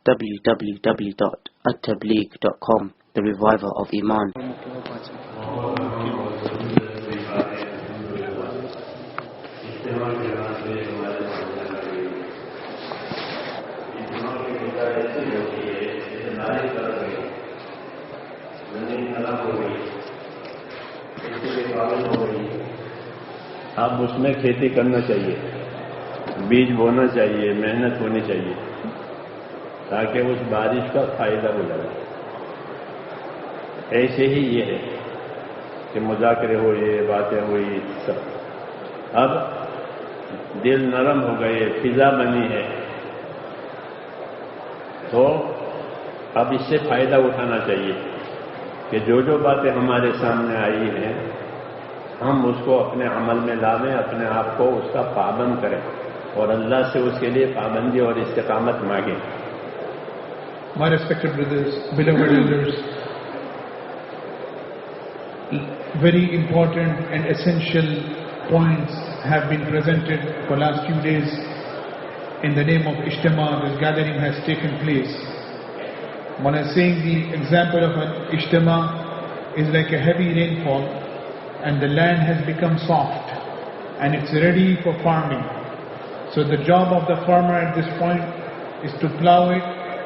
www.attableek.com, the reviver of Iman. अब उसमें खेती करना चाहिए, बीज बोना चाहिए, मेहनत होनी चाहिए ताकि उस बारिश का फायदा हो जाए। ऐसे ही ये है कि मुज़ाकरे हुए, बातें हुई सब, अब दिल नरम हो गए, फिजा बनी है, तो अब इससे फायदा उठाना चाहिए कि जो जो बातें हमारे सामने आई हैं हम उसको अपने अमल में लावें, अपने आप को उसका पाबंद करें और अल्लाह से उसके लिए पाबंदी और इस्तिकामत मांगें। My respected brothers, beloved elders, very important and essential points have been presented for last few days. In the name of Ijtima, this gathering has taken place. When I'm saying the example of an Ijtima is like a heavy rainfall and the land has become soft and it's ready for farming. So the job of the farmer at this point is to plow it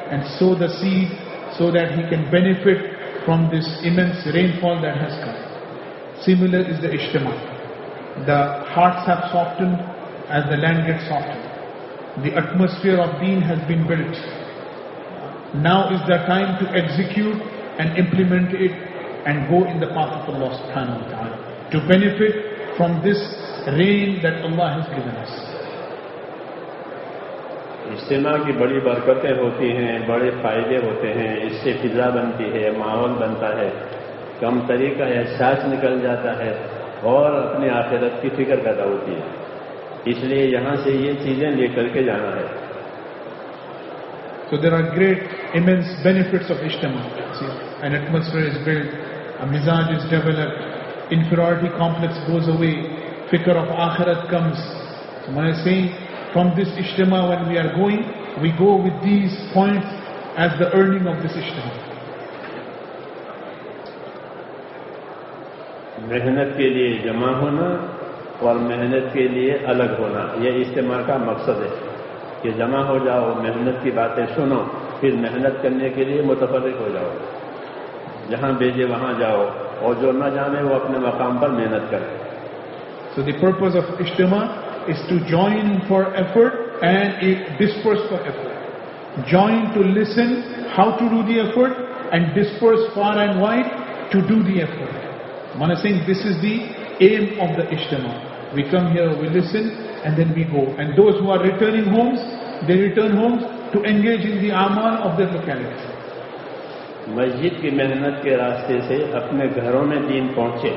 and sow the seed so that he can benefit from this immense rainfall that has come. Similar is the Ijtima. The hearts have softened as the land gets softened. The atmosphere of deen has been built. Now is the time to execute and implement it and go in the path of Allah subhanahu wa ta'ala to benefit from this rain that Allah has given us. इज्तिमा की बड़ी बरकतें होती हैं, बड़े फायदे होते हैं, इससे फिजा बनती है, माहौल बनता है, कम तरीका एहसास निकल जाता है और अपनी आखिरत की फिक्र पैदा होती है। इसलिए यहाँ से ये चीजें लेकर के जाना है। So there are great, immense benefits of Ijtima. See, an atmosphere is built, a mizaj is developed, inferiority complex goes away, fikr of akhirat comes. So when I say from this Ijtima when we are going, we go with these points as the earning of this Ijtima. मेहनत के लिए जमा होना और मेहनत के लिए अलग होना, यह इज्तिमा का मकसद है कि जमा हो जाओ, मेहनत की बातें सुनो, फिर मेहनत करने के लिए मुतफर्रिक हो जाओ, जहां भेजे वहां जाओ और जो न जाने वो अपने मकाम पर मेहनत करे। So the purpose of Ijtima is to join for effort and disperse for effort. Join to listen how to do the effort and disperse far and wide to do the effort. One is saying this is the aim of the Ijtima. We come here, we listen and then we go. And those who are returning homes, they return homes to engage in the amal of their locality. मस्जिद की मेहनत के रास्ते से अपने घरों में दीन पहुंचे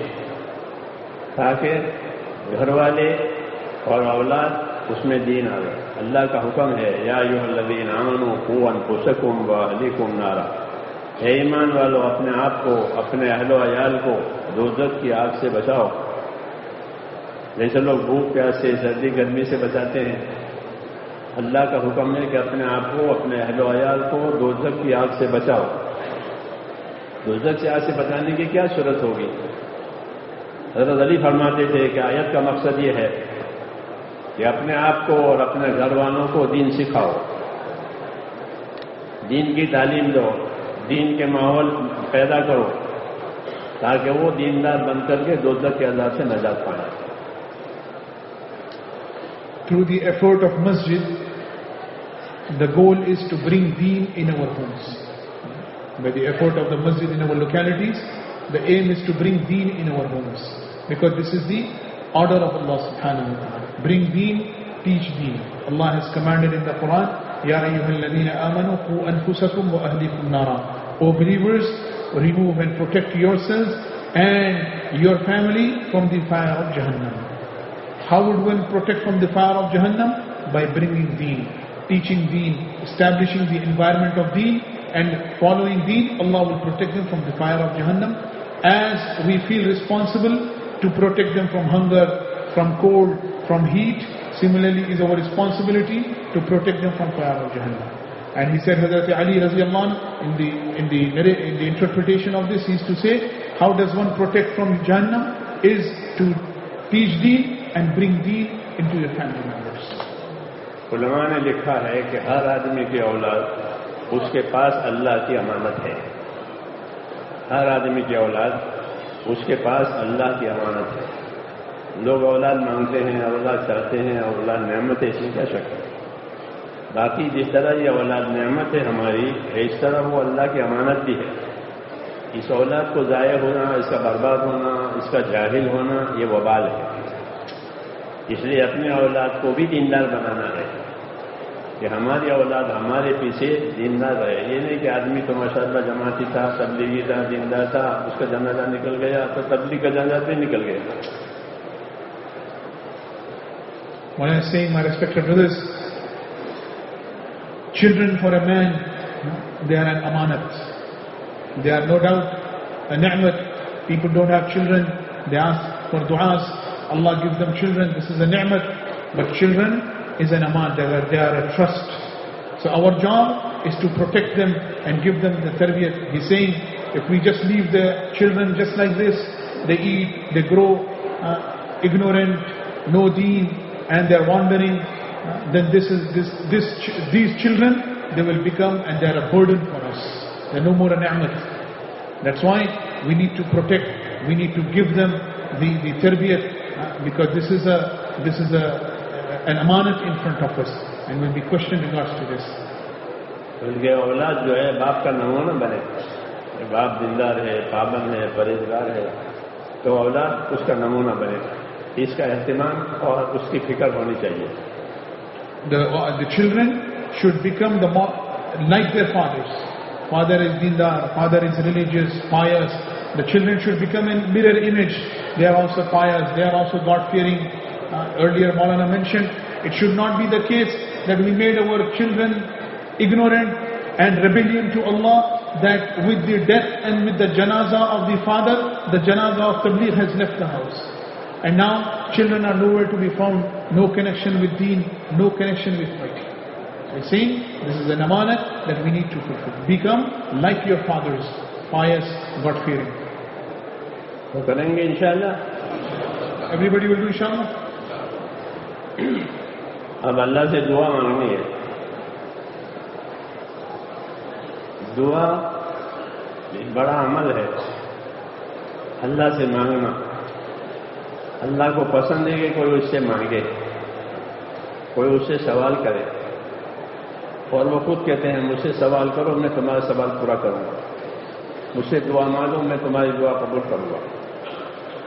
ताकि घर वाले और औलाद उसमें दीन आवे। अल्लाह का हुक्म है, या अय्युहल्लज़ीना आमनू क़ू अनफुसकुम व अहलीकुम नारा, हे ईमान वालों अपने आप को, अपने अहलो अयाल को दोज़ख की आग से बचाओ। जैसे लोग भूख प्यास से, सर्दी गर्मी से बचाते हैं, अल्लाह का हुक्म है कि अपने आप को, अपने अहलो अयाल को दोज़ख की आग से बचाओ। दोज़ख से आग से बचाने की क्या सूरत होगी? हज़रत अली फरमाते थे कि आयत का मकसद ये है कि अपने आप को और अपने घर वालों को दीन सिखाओ, दीन की तालीम दो, दीन के माहौल पैदा करो ताकि वो दीनदार बनकर के दोज़ख के अज़ाब से नजात पाए। Through the effort of masjid, the goal is to bring deen in our homes. By the effort of the masjid in our localities, the aim is to bring deen in our homes. Because this is the order of Allah subhanahu wa ta'ala. Bring deen, teach deen. Allah has commanded in the Quran, Ya ayyuhalladhina amanu qu anfusakum wa ahlikum nara. O believers, remove and protect yourselves and your family from the fire of Jahannam. How would one protect from the fire of Jahannam? By bringing deen, teaching deen, establishing the environment of deen and following deen. Allah will protect them from the fire of Jahannam. As we feel responsible to protect them from hunger, from cold, from heat, similarly is our responsibility to protect them from fire of Jahannam. And he said, Hazrat Ali radiallahu anhu, in the interpretation of this, he used to say, how does one protect from Jahannam? Is to teach deen and bring deen into your family members. उलमा ने लिखा है कि हर आदमी की औलाद उसके पास अल्लाह की अमानत है. हर आदमी की औलाद उसके पास अल्लाह की अमानत है. लोग औलाद मांगते हैं, औलाद चाहते हैं, औलाद नेमत है, इसमें क्या शक है. बाकी जिस तरह ये औलाद नेमत है हमारी, इस तरह वो अल्लाह की अमानत भी है. इस औलाद को ज़ाया होना, इसका बर्बाद होना, इसका जाहिल होना, ये वबाल है. इसलिए अपने औलाद को भी दीनदार बनाना है कि हमारी औलाद हमारे पीछे दीनदार रहे. ये नहीं कि आदमी तो माशाअल्लाह जमाती था, तबलीगी था, दीनदार था, उसका जनाजा निकल गया तो तबलीग का जनाजा भी निकल गया. When I say, my respected brothers, children for a man, they are an amanat. They are no doubt a ni'mat. People don't have children, they ask for du'as, Allah gives them children, this is a ni'mat. But children is an amanat, they are a trust. So our job is to protect them and give them the tarbiyat. He's saying, if we just leave the children just like this, they eat, they grow ignorant, no deen, and they're wandering, then these children, they will become, and they're a burden for us. They're no more a ni'mat. That's why we need to protect, we need to give them the tarbiyat, because this is an amanat in front of us, and we'll be questioned in regards to this. उनके औलाद जो है बाप का नमूना बने. बाप दिलदार है, पाबंद है, परहेजगार है, तो औलाद उसका नमूना बनेगा. इसका एहतिमाम और उसकी फिक्र होनी चाहिए. The children should become like their fathers. Father is dindar, father is religious, pious. The children should become a mirror image. They are also pious, they are also God-fearing. Earlier Maulana mentioned, it should not be the case that we made our children ignorant and rebellion to Allah, that with the death and with the janaza of the father, the janaza of tabligh has left the house. And now children are nowhere to be found, no connection with deen, no connection with fighting. We're saying this is an amanat that we need to fulfill. Become like your fathers, pious, God-fearing. तो करेंगे इंशाअल्लाह. Everybody will do inshallah. अब अल्लाह से दुआ मांगनी है. दुआ एक बड़ा अमल है. अल्लाह से मांगना, अल्लाह को पसंद है कि कोई उससे मांगे, कोई उससे सवाल करे. और वो खुद कहते हैं, मुझसे सवाल करो, मैं तुम्हारा सवाल पूरा करूंगा. मुझसे दुआ मांगो, मैं तुम्हारी दुआ कबूल करूंगा.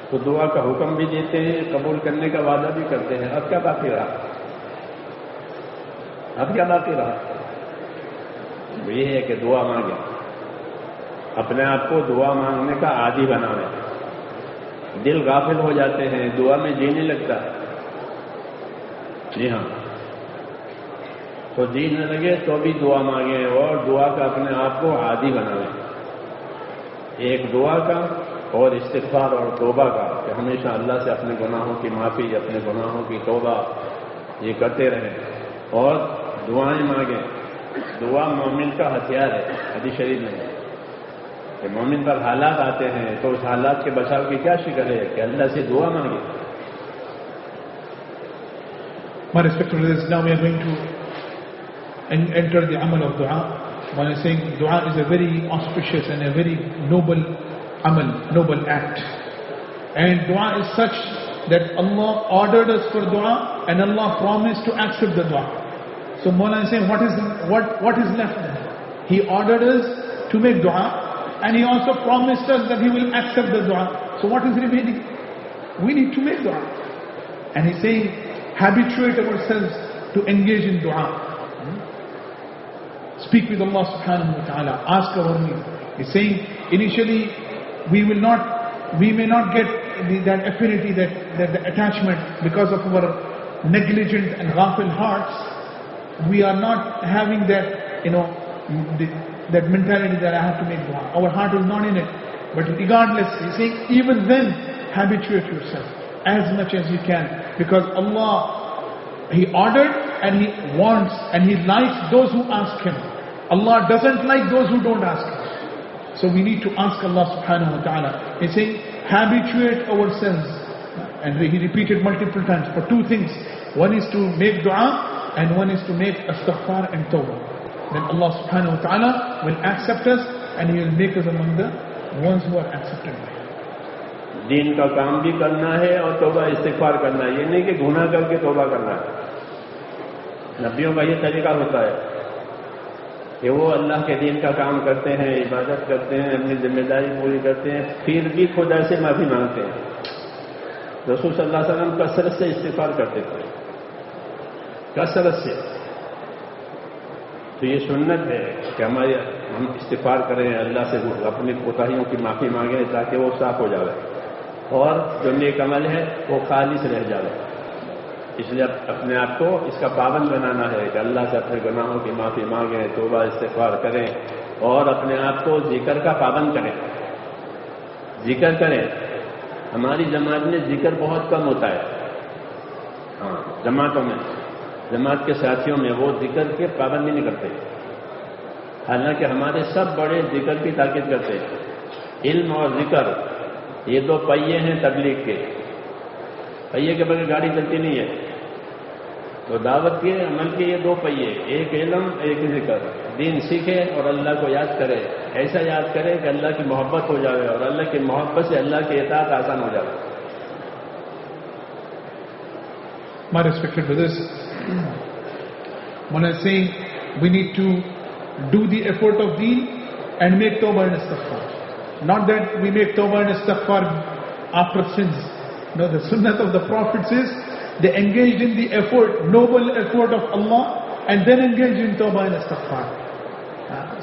तो दुआ का हुक्म भी देते हैं, कबूल करने का वादा भी करते हैं. अब क्या बाकी रहा? अब क्या बाकी रहा? ये है कि दुआ मांगे, अपने आप को दुआ मांगने का आदी बनावे. दिल गाफिल हो जाते हैं, दुआ में जी नहीं लगता. जी हाँ, तो जी न लगे तो भी दुआ मांगे और दुआ का अपने आप को आदी बनावे. एक दुआ का और इस्तिग़फ़ार और तौबा का, कि हमेशा अल्लाह से अपने गुनाहों की माफ़ी, अपने गुनाहों की तौबा ये करते रहें और दुआएं मांगें. दुआ मोमिन का हथियार है. हदीस शरीफ में कि मोमिन पर हालात आते हैं तो उस हालात के बचाव की क्या शिक्र है कि अल्लाह से दुआ मांगे. My respected brothers, now we are going to enter the amal of dua. When I say dua is a very auspicious and a very noble amal, noble act. And dua is such that Allah ordered us for dua and Allah promised to accept the dua. So Mawlana is saying, what is left then? He ordered us to make dua and He also promised us that He will accept the dua. So what is remaining? We need to make dua. And He's saying, habituate ourselves to engage in dua. Speak with Allah subhanahu wa ta'ala. Ask our need. He's saying, initially, we may not get that affinity, that the attachment, because of our negligent and ghafil hearts. We are not having that, that mentality that I have to make dua. Our heart is not in it. But regardless, he's saying, even then, habituate yourself as much as you can. Because Allah, He ordered and He wants and He likes those who ask Him. Allah doesn't like those who don't ask. So we need to ask Allah subhanahu wa ta'ala. He's saying, habituate ourselves. And he repeated multiple times for two things. One is to make dua and one is to make astaghfar and tawbah. Then Allah subhanahu wa ta'ala will accept us and He will make us among the ones who are accepted by Him. दीन का काम भी करना है और तौबा इस्तिग़फ़ार करना है. ये नहीं कि गुनाह करके तौबा करना है. नबियों का ये तरीका होता है कि वो अल्लाह के दीन का काम करते हैं, इबादत करते हैं, अपनी जिम्मेदारी पूरी करते हैं, फिर भी खुदा से माफी मांगते हैं. रसूल सल्लल्लाहु अलैहि वसल्लम कसरत से इस्तिग़फ़ार करते थे, कसरत से. तो ये सुन्नत है कि हम इस्तिग़फ़ार करें, अल्लाह से अपनी कोताहियों की माफी मांगें ताकि वो साफ हो जाए और जो नेक अमल है वो खालिस रह जाए. इसलिए अपने आप को इसका पाबंद बनाना है कि अल्लाह से अपने गुनाहों की माफी मांगें, तौबा इस्तिग़फ़ार करें और अपने आप को जिक्र का पाबंद करें. जिक्र करें. हमारी जमात में जिक्र बहुत कम होता है. हाँ, जमातों में, जमात के साथियों में वो जिक्र के पाबंदी नहीं करते. हालांकि हमारे सब बड़े जिक्र की ताकीद करते हैं. इल्म और जिक्र ये दो पहिए हैं तबलीग के. पहिए के बगैर गाड़ी चलती नहीं है. तो दावत के अमल के ये दो पहिए, एक इल्म एक जिक्र. दीन सीखे और अल्लाह को याद करे. ऐसा याद करे कि अल्लाह की मोहब्बत हो जाए और अल्लाह की मोहब्बत से अल्लाह की इताअत आसान हो जाए. My respected brothers, when I say we need to do the effort of deen and make tawbah and istighfar. Not that we make tawbah and istighfar after sins. No, the sunnah of the Prophet says they engaged in the effort, noble effort of Allah, and then engaged in tawbah and istighfar.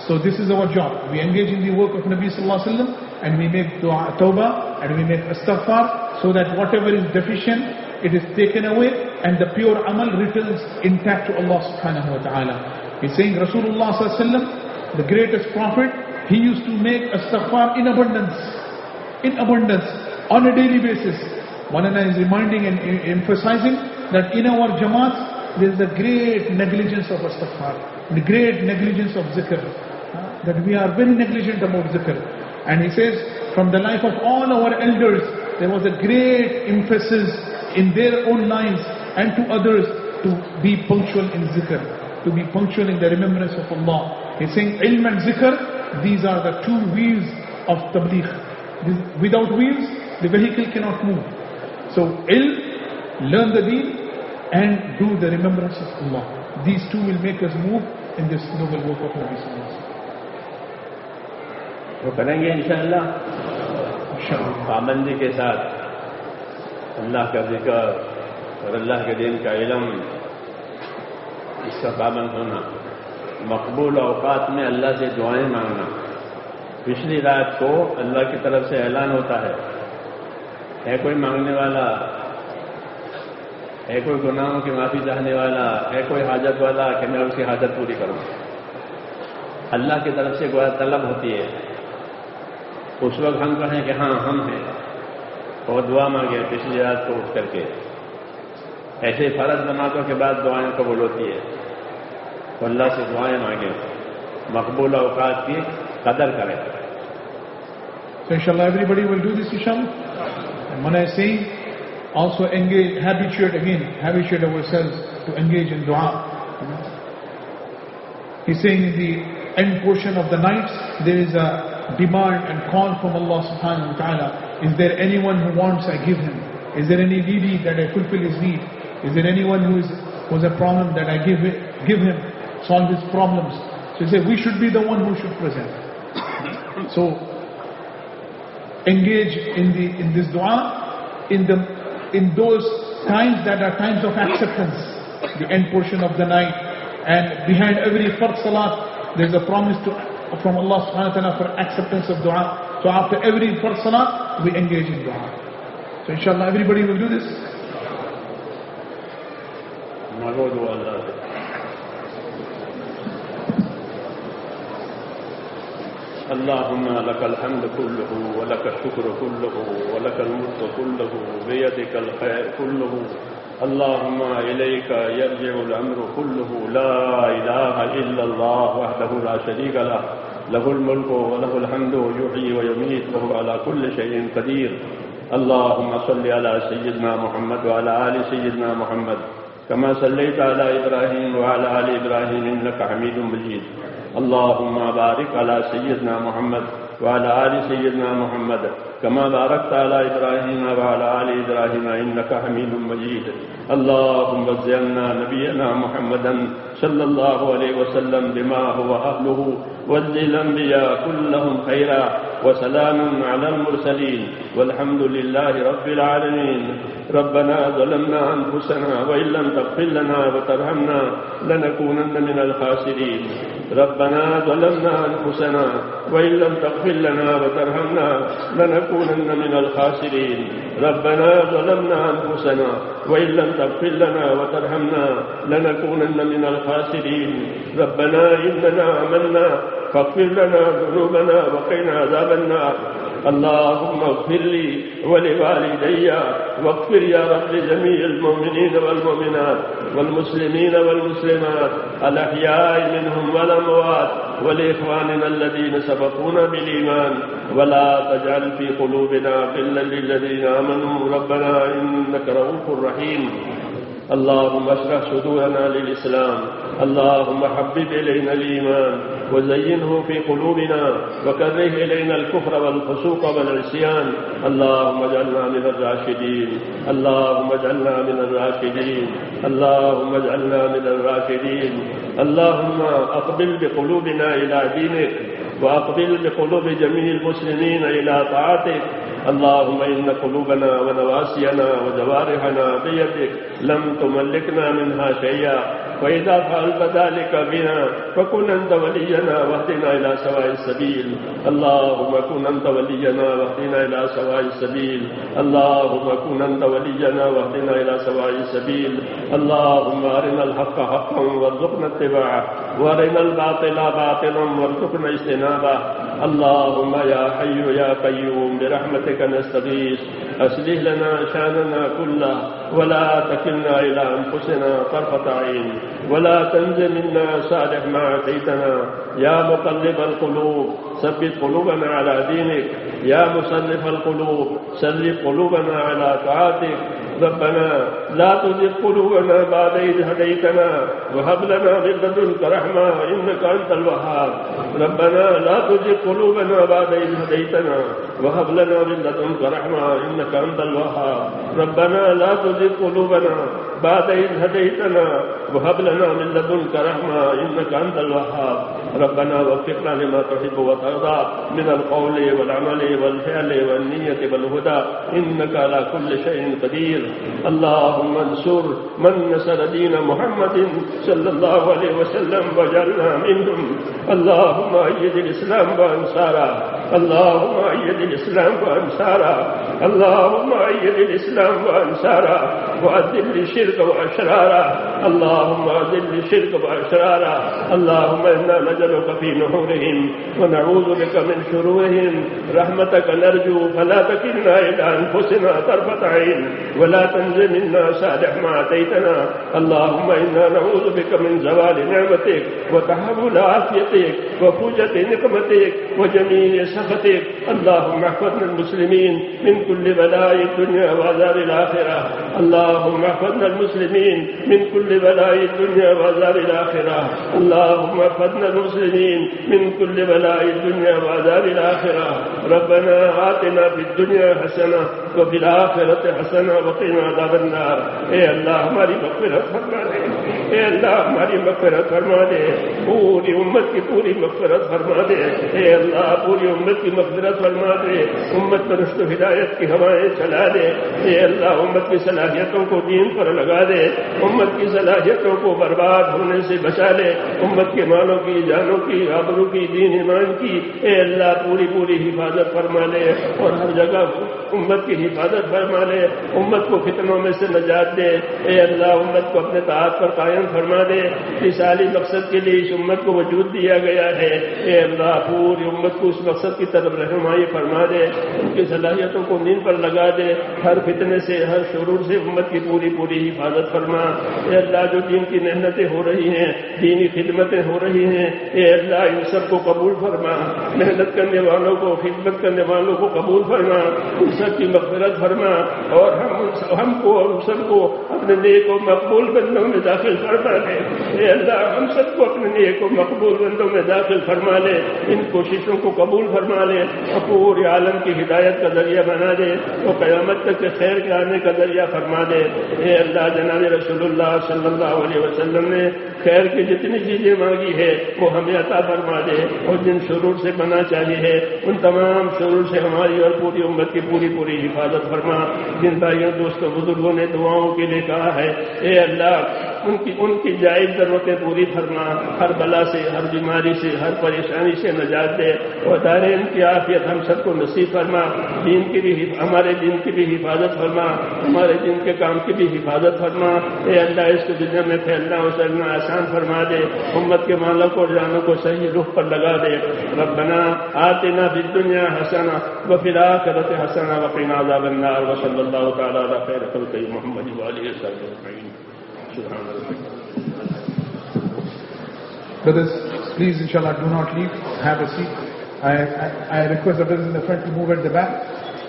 So this is our job. We engage in the work of Nabi sallallahu alaihi wasallam and we make dua, tawbah and we make istighfar so that whatever is deficient, it is taken away and the pure amal returns intact to Allah subhanahu wa ta'ala. He's saying Rasulullah sallallahu alaihi wasallam, the greatest prophet, he used to make istighfar in abundance, on a daily basis. Maulana is reminding and emphasizing that in our jamaats, there is a great negligence of istighfar, the great negligence of zikr, that we are very negligent about zikr. And he says, from the life of all our elders, there was a great emphasis in their own lives and to others to be punctual in zikr, to be punctual in the remembrance of Allah. He's saying ilm and zikr, these are the two wheels of tabligh. Without wheels, the vehicle cannot move. So ilm, learn the deen, and do the remembrance of Allah. These two will make us move in this noble work of Nabi sallallahu alaihi wasallam. तो करेंगे इंशाअल्लाह. पाबंदी के साथ अल्लाह का जिक्र और अल्लाह के दीन का इल्म, इसका पाबंद होना. मकबूल औकात में अल्लाह से दुआएं मांगना. पिछली रात को अल्लाह की तरफ से ऐलान होता है कोई मांगने वाला, है कोई गुनाहों की माफी चाहने वाला, है कोई हाजत वाला कि मैं उसकी हाजत पूरी करूं. अल्लाह की तरफ से गोया तलब होती है. उस वक्त हम कहें कि हाँ हम हैं और दुआ मांगे पिछली रात को उठ करके. ऐसे फर्ज नमाजों के बाद दुआएं कबूल होती है. तो अल्लाह से दुआएं मांगे, मकबूल औकात की कदर करें. So inshallah everybody will do this inshallah. And when I say also engage, habituate ourselves to engage in dua. He's saying in the end portion of the nights, there is a demand and call from Allah subhanahu wa ta'ala. Is there anyone who wants, I give him. Is there any needy that I fulfill his need? Is there anyone who has a problem that I give him, solve his problems? So he said, we should be the one who should present. So engage in this dua in those times that are times of acceptance, the end portion of the night. And behind every fard salat, there's a promise from Allah subhanahu wa ta'ala for acceptance of dua. So after every fard salat, we engage in dua. So inshallah everybody will do this. اللهم لك الحمد كله ولك الشكر كله ولك الملك كله بيدك الخير كله अल्लाहुम्मा इलैका यर्जिउल अम्रु कुल्लुहु ला इलाहा इल्लल्लाह वहदहु ला शरीका लह लहुल मुल्कु व लहुल हम्दु युहयी व युमीत व हुवा अला कुल्लि शैइन क़दीर। अल्लाहुम्मा सल्लि अला सय्यिदना मुहम्मद व अला आलि सय्यिदना मुहम्मद कमा सल्लैता अला इब्राहीम व अला आलि इब्राहीम इन्नका हमीदुम मजीद। अल्लाहुम्मा बारिक अला सय्यिदना मुहम्मद व अला आलि सय्यिदना मुहम्मद कमा बारकता अला इब्राहीम व अला आलि इब्राहीम इन्नका हमीदुम मजीद। अल्लाहुम्मा ज़ियन्ना नबियना मुहम्मदन सल्लल्लाहु अलैहि वसल्लम बिमा हुवा अहलुहु वज़्ज़िल अंबिया कुल्लहुम खैरा व सलामुन अलल मुरसलीन वल्हम्दुलिल्लाहि रब्बिल आलमीन। रब्बना ज़लमना अनफुसना व इल्लम तग़फिर लना व तरहमना लनकूनन्न मिनल खासिरीन। रब्बना ज़लमना अनफुसना व इल्लम तग़फिर लना व तरहमना लनकूनन्न मिनल खासिरीन। रब्बना ज़लमना अनफुसना व इल्लम तग़फिर लना व तरहमना लनकूनन्न मिनल खासिरीन। रब्बना इन्नना आमन्ना फ़ग़फ़िर लना ज़ुनूबना व क़िना अज़ाबन्नार। अल्लाहुम्मा इग़फ़िर ली व लिवालिदैया वग़फ़िर या रब्बि जमीइल मुमिनीन वल मुमिनात वल मुस्लिमीन वल मुस्लिमात अल अहयाइ मिनहुम वल अमवात व लिइख़वानिना अल्लज़ीना सबक़ूना बिल ईमान व ला तजअल फ़ी क़ुलूबिना ग़िल्लन लिल्लज़ीना आमनू रब्बना इन्नका रऊफ़ुर रहीम। अल्लाहुम्मा अश्रह सुदूरना लिल इस्लाम। अल्लाहुम्मा हब्बिब इलैना अल ईमान व ज़य्यिनहु फ़ी क़ुलूबिना व कर्रिह इलैना अल कुफ़्र वल फ़ुसूक़ वल इस्यान। अल्लाहुम्मा इजअलना मिनर राशिदीन। अल्लाहुम्मा इजअलना मिनर राशिदीन। अल्लाहुम्मा इजअलना मिनर राशिदीन। अल्लाहुम्मा अक़बिल बिक़ुलूबिना इला दीनिक व अक़बिल बिक़ुलूबि जमीइल मुस्लिमीन इला ताअतिक। अल्लाहुम्मा इन्ना क़ुलूबना व नवासियना व जवारिहना बियदिक लम तुमल्लिकना मिन्हा शैया फ़इज़ा फ़अल्त ज़ालिका बिना फ़कुन अंत वलियना वहदिना इला सवाइस सबील। अल्लाहुम्मा कुन अंत वलियना वहदिना इला सवाइस सबील। अल्लाहुम्मा कुन अंत वलियना वहदिना इला सवाइस सबील। अल्लाहुम्मा अरिनल हक़्क़ हक़्क़न वरज़ुक़ना इत्तिबाअह व अरिनल बातिला बातिलन वरज़ुक़ना इज्तिनाबह। अल्लाहुम्मा या हय्यु या क़य्यूम बिरहमतिका नस्तगीस अस्लिह लना शानना कुल्लह व ला तकिलना इला अनफुसिना तर्फ़त ऐन व ला तंज़ि मिन्ना सालिह मा अतैतना या मुक़ल्लिबल क़ुलूब सब्बित क़ुलूबना अला दीनिक या मुसर्रिफ़ल क़ुलूब सर्रिफ़ क़ुलूबना अला ताअतिक। रब्बना ला तुज़िग़ क़ुलूबना बअद इज़ हदैतना व हब लना मिन लदुनका रहमा इन्नका अंतल वहाब। रब्बना ला तुज़िग़ क़ुलूबना बअद इज़ हदैतना व हब लना मिन लदुनका रहमा इन्नका अंतल वहाब। रब्बना ला तुज़िग़ क़ुलूबना बअद इज़ हदैतना व हब लना मिन लदुनका रहमा इन्नका अंतल वहाब। रब्बना वफ़्क़ना लिमा तुहिब्बु व तर्ज़ा मिनल क़ौलि वल अमलि वल फ़िअलि वन निय्यति वल हुदा इन्नका अला कुल्लि शैइन क़दीर। अल्लाहुम्मा अंसुर मन नसर दीन मुहम्मदिन सल्लल्लाहु अलैहि वसल्लम वजअलना मिनहुम। अल्लाहुम्मा अय्यिदिल इस्लाम व अंसारा। अल्लाहुम्मा अय्यिदिल इस्लाम व अंसारा। अल्लाहुम्मा अय्यिदिल इस्लाम व अंसारा व अज़िल शिर्क व अशरारा। अल्लाहुम्मा अज़िल शिर्क व अशरारा। अल्लाहुम्मा इन्ना नजअलुका फ़ी नुहूरिहिम व नऊज़ु बिका मिन शुरूरिहिम रहमतक नरजू फला तकिलना इला अनफुसिना तर्फ़त ऐन व ला तंज़ि मिन्ना सालिह मा अतैतना। अल्लाहुम्मा इन्ना नऊज़ु बिका मिन ज़वालि निअमतिक व तहव्वुल आफ़ियतिक व फूजति निक़मतिक व जमीइ सख़तिक। अल्लाहुम्मा अहफ़ज़ना मुस्लिमीन मिन कुल्लि बलाइ दुनिया व अज़ाबिल आख़िरह। अल्लाहुम्मा अहफ़ज़ना मुस्लिमीन मिन कुल्लि बलाइ दुनिया व अज़ाबिल आख़िरह। अल्लाहुम्मा अहफ़ज़ना मुस्लिमीन मिन कुल्लि बलाइ दुनिया व अज़ाबिल आख़िरह। रब्बना आतिना फ़िद दुनिया हसना व फ़िल आख़िरति हसना व क़िना अज़ाबन्नार। ए अल्लाह हमारी मग़फ़िरत फरमा दे। ए अल्लाह हमारी मग़फ़िरत फरमा दे। पूरी उम्मत की पूरी मग़फ़िरत फरमा दे। ए अल्लाह पूरी उम्मत की मग़फ़िरत फरमा दे। उम्मत पर रुश्द हिदायत की हवाएं चला दे। ए अल्लाह उम्मत की सलाहियतों को दीन पर लगा दे। उम्मत की सलाहियतों को बर्बाद होने से बचा ले। उम्मत के मालों की जानों की आबरू की दीन ईमान की ए अल्लाह पूरी पूरी हिफाजत फरमा ले और हर जगह उम्मत की हिफाजत फरमा ले। उम्मत को फितनों में से नजात दे। ए अल्लाह उम्मत को अपने ताक़त पर कायम फरमा दे। इस आली मकसद के लिए इस उम्मत को वजूद दिया गया है। ए अल्लाह पूरी उम्मत को उस मकसद की तरफ रहनुमाई फरमा दे। उनकी सलाहियतों को नींद पर लगा दे। हर फितने से हर शुरूर से उम्मत की पूरी पूरी हिफाजत फरमा। ए अल्लाह जो दीन की मेहनतें हो रही हैं, दीनी खिदमतें हो रही हैं, ए अल्लाह इन सबको कबूल फरमा। मेहनत करने वालों को, खिदमत करने वालों को कबूल फरमा, उन सब की मग़फ़िरत फरमा और हमको और सबको अपने नेक और मकबूल बंदों में दाखिल फरमा ले। ए अल्लाह हम सबको अपने नेक और मकबूल बंदों में दाखिल फरमा ले, इन कोशिशों को कबूल फरमा ले और पूरे आलम की हिदायत का जरिया बना दे और क़यामत तक के खैर के आने का जरिया फरमा दे। ए अल्लाह जनाब रसूलुल्लाह सल्लल्लाहु अलैहि वसल्लम ने खैर की जितनी चीजें मांगी है वो हमें अता फरमा दे और जिन शुरूर से बना चाहिए है उन तमाम शुरूर से हमारी और पूरी उम्मत की पूरी हिफाजत फरमा। जिन भाइयों दोस्तों बुजुर्गों ने दुआओं के लिए कहा है, ए अल्लाह उनकी जायज जरूरतें पूरी फरमा, हर बला से, हर बीमारी से, हर परेशानी से नजात दे और दायरे की आफियत हम सबको नसीब फरमा। दीन की भी, हमारे दिन की भी हिफाजत फरमा, हमारे दिन के काम की भी हिफाजत फरमा। ए अल्लाह इसको दुनिया में फैलना और चलना आसान फरमा दे, उम्मत के मालों को और जानों को सही रुख पर लगा दे। रब्बना आतिना फिद दुनिया हसना व फिल आखिरति हसना व क़िना अज़ाबन नार व सल्लल्लाहु तआला अला खैरि ख़ल्क़ि मुहम्मद व आलिहि व सल्लम अजमईन। Brothers, please, inshallah, do not leave. Have a seat. I request the brothers in the front to move at the back.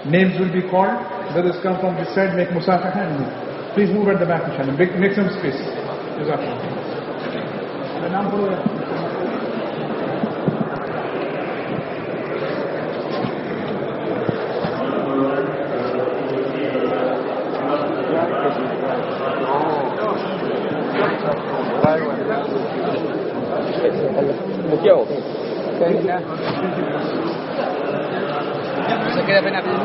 Names will be called. Brothers come from this side, make musafaha and move. Please move at the back, inshallah. Make some space. Se queda pena, pero